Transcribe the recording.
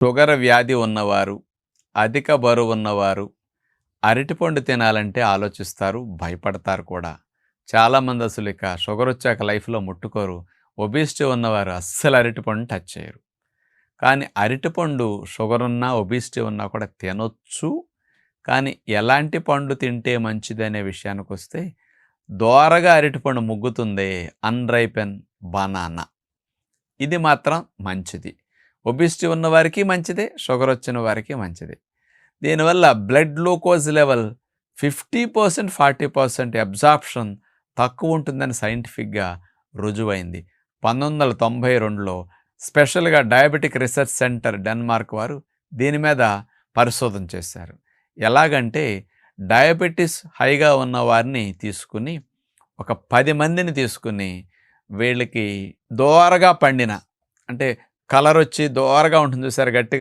Sugar వ్యాధి ఉన్నవారు, అధిక బరువున్నవారు అరటిపండు తినాలంటే ఆలోచిస్తారు, భయపడతారు కూడా. చాలామంది అసలు ఇక షుగరొచ్చాక లైఫ్‌లో ముట్టుకోరు. ఒబేసిటీ ఉన్నవారు అస్సలు అరటిపండుని టచ్ చేయరు. కానీ అరటిపండు షుగరున్నా, ఒబేసిటీ ఉన్నా కూడా తినొచ్చు. కానీ ఎలాంటి పండు తింటే మంచిదనే విషయానికొస్తే దోరగా అరటిపండు ముగ్గుతుందే అన్‌రైపెన్ బనానా. ఇది మాత్రం మంచిది. ఒబేసిటీ ఉన్నవారికి మంచిదే, షుగరొచ్చిన వారికి మంచిదే. దీనివల్ల బ్లడ్ గ్లూకోజ్ లెవెల్ 50%, 40% అబ్జార్ప్షన్ తక్కువుంటుందని సైంటిఫిక్‌గా రుజువైంది. 1992లో స్పెషల్‌గా డయాబెటిక్ రిసర్చ్ సెంటర్ డెన్మార్క్ వారు దీని మీద పరిశోధన చేశారు. ఎలాగంటే డయాబెటిస్ హైగా ఉన్న వారిని తీసుకుని, ఒక 10 మందిని తీసుకుని, వీళ్ళకి దోరగా పండిన అంటే కలరొచ్చి దోరగా ఉంటుంది చూసారా? గట్టిగా